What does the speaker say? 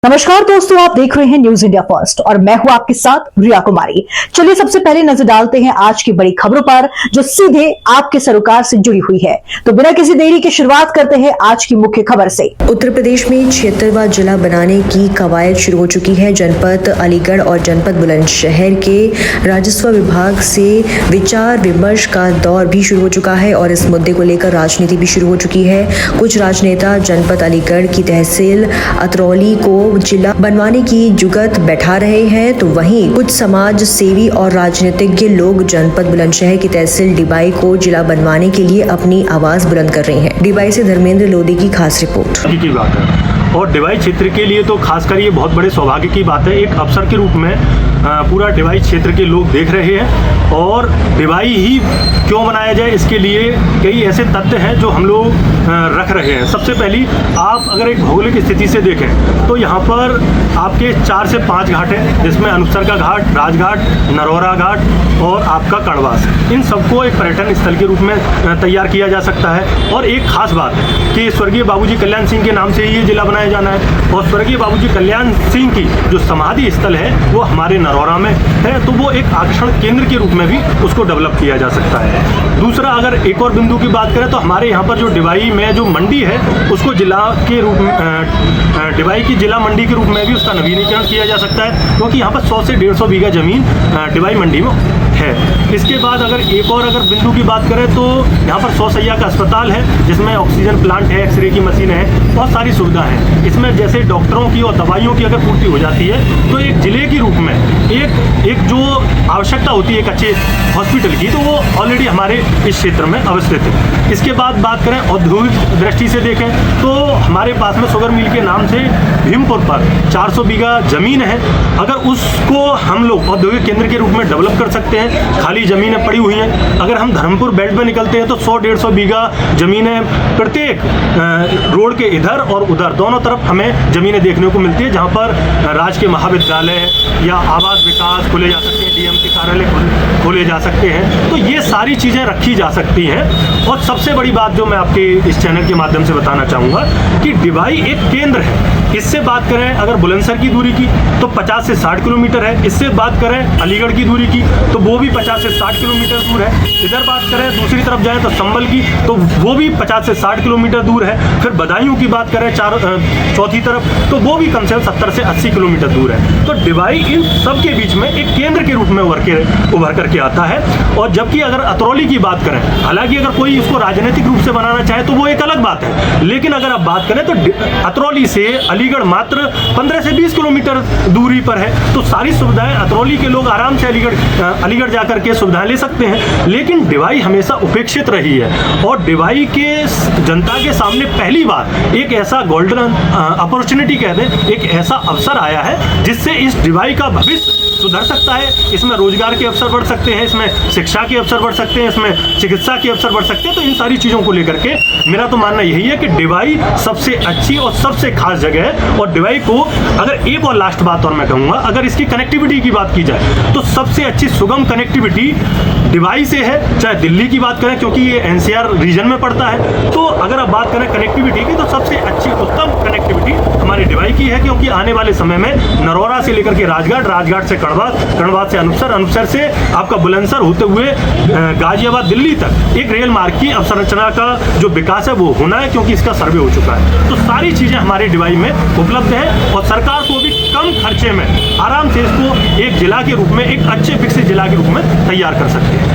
नमस्कार दोस्तों, आप देख रहे हैं न्यूज इंडिया फर्स्ट और मैं हूं आपके साथ रिया कुमारी। चलिए सबसे पहले नजर डालते हैं आज की बड़ी खबरों पर जो सीधे आपके सरोकार से जुड़ी हुई है। तो बिना किसी देरी के शुरुआत करते हैं आज की मुख्य खबर से। उत्तर प्रदेश में 76वां जिला बनाने की कवायद शुरू हो चुकी है। जनपद अलीगढ़ और जनपद बुलंदशहर के राजस्व विभाग से विचार विमर्श का दौर भी शुरू हो चुका है और इस मुद्दे को लेकर राजनीति भी शुरू हो चुकी है। कुछ राजनेता जनपद अलीगढ़ की तहसील अतरौली को जिला बनवाने की जुगत बैठा रहे हैं, तो वहीं कुछ समाज सेवी और राजनीतिज्ञ लोग जनपद बुलंदशहर की तहसील डिबाई को जिला बनवाने के लिए अपनी आवाज बुलंद कर रहे हैं। डिबाई से धर्मेंद्र लोधी की खास रिपोर्ट। की बात है और डिबाई क्षेत्र के लिए तो खासकर ये बहुत बड़े सौभाग्य की बात है। एक अवसर के रूप में पूरा डिबाई क्षेत्र के लोग देख रहे हैं और डिबाई ही क्यों बनाया जाए, इसके लिए कई ऐसे तथ्य हैं जो हम लोग रख रहे हैं। सबसे पहली, आप अगर एक भौगोलिक स्थिति से देखें तो यहाँ पर आपके 4 से 5 घाट हैं, जिसमें अनुपसर का घाट, राजघाट, नरौरा घाट और आपका कड़वास। इन सबको एक पर्यटन स्थल के रूप में तैयार किया जा सकता है। और एक खास बात कि स्वर्गीय बाबूजी कल्याण सिंह के नाम से ही ये जिला बनाया जाना है और स्वर्गीय बाबूजी कल्याण सिंह की जो समाधि स्थल है वो हमारे नरौरा में है, तो वो एक आकर्षण केंद्र के रूप में भी उसको डेवलप किया जा सकता है। दूसरा, अगर एक और बिंदु की बात करें तो हमारे यहाँ पर जो डिबाई में जो मंडी है उसको जिला के रूप में डिबाई की जिला मंडी के रूप में भी उसका नवीनीकरण किया जा सकता है, क्योंकि यहाँ पर 100 से 150 बीघा जमीन डिबाई मंडी में है। इसके बाद अगर बिंदु की बात करें तो यहाँ पर 100 शैय्या का अस्पताल है, जिसमें ऑक्सीजन प्लांट है, एक्सरे की मशीन है, बहुत सारी सुविधा है। इसमें जैसे डॉक्टरों की और दवाइयों की अगर पूर्ति हो जाती है तो एक जिले के रूप में एक जो आवश्यकता होती है एक अच्छे हॉस्पिटल की, तो वो ऑलरेडी हमारे इस क्षेत्र में अवस्थित है। इसके बाद बात करें औद्योगिक दृष्टि से देखें तो हमारे पास में शुगर मिल के नाम से भीमपुर पर 400 बीघा जमीन है। अगर उसको हम लोग औद्योगिक केंद्र के रूप में डेवलप कर सकते हैं, खाली ज़मीनें पड़ी हुई हैं। अगर हम धर्मपुर बेल्ट में निकलते हैं तो 100-150 बीघा ज़मीनें प्रत्येक रोड के इधर और उधर दोनों तरफ हमें ज़मीनें देखने को मिलती है, जहाँ पर राजकीय महाविद्यालय या आवास विकास खोले जा सकते हैं, डीएम के कार्यालय खोले जा सकते हैं। तो ये सारी चीज़ें रखी जा सकती हैं। और सबसे बड़ी बात जो मैं आपके इस चैनल के माध्यम से बताना चाहूँगा कि डिबाई एक केंद्र है। इससे बात करें अगर बुलंदशहर की दूरी की तो 50 से 60 किलोमीटर है। इससे बात करें अलीगढ़ की दूरी की तो वो भी 50 से 60 किलोमीटर दूर है। इधर बात करें दूसरी तरफ जाएं तो संभल की तो वो भी 50 से 60 किलोमीटर दूर है। फिर बदायूं की बात करें चौथी तरफ तो वो भी कम से कम 70 से 80 किलोमीटर दूर है। तो डिबाई इन सब के बीच में एक केंद्र के रूप में उभर करके आता है। और जबकि अगर अतरौली की बात करें, हालांकि अगर कोई इसको राजनीतिक रूप से बनाना चाहे तो वो एक अलग बात है, लेकिन अगर आप बात करें तो अतरौली से अलीगढ़ मात्र 15 से 20 किलोमीटर दूरी पर है। तो सारी सुविधाएं अतरौली के लोग आराम से अलीगढ़ जाकर के सुविधाएं ले सकते हैं। लेकिन डिबाई हमेशा उपेक्षित रही है और डिबाई के जनता के सामने पहली बार एक ऐसा गोल्डन अपॉर्चुनिटी कहते हैं, एक ऐसा अवसर आया है जिससे इस डिबाई का भविष्य सुधर सकता है। इसमें रोजगार के अवसर बढ़ सकते हैं, इसमें शिक्षा के अवसर बढ़ सकते हैं, इसमें चिकित्सा के अवसर बढ़ सकते हैं। तो इन सारी चीज़ों को लेकर के मेरा तो मानना यही है कि डिबाई सबसे अच्छी और सबसे खास जगह है। और डिबाई को अगर एक और लास्ट बात और मैं कहूँगा, अगर इसकी कनेक्टिविटी की बात की जाए तो सबसे अच्छी सुगम कनेक्टिविटी डिबाई से है, चाहे दिल्ली की बात करें क्योंकि ये एनसीआर रीजन में पड़ता है। तो अगर आप बात करें कनेक्टिविटी की तो सबसे अच्छी उत्तम कनेक्टिविटी हमारी डिबाई की है, क्योंकि आने वाले समय में नरौरा से लेकर के राजघाट से कड़वास से अनुपसर से आपका बुलंदशहर होते हुए गाजियाबाद दिल्ली तक एक रेल मार्ग की अवसंरचना का जो विकास है वो होना है, क्योंकि इसका सर्वे हो चुका है। तो सारी चीज़ें हमारे डिबाई में उपलब्ध है और सरकार को भी कम खर्चे में आराम से इसको एक जिला के रूप में, एक अच्छे विकसित जिला के रूप में तैयार कर सकते हैं।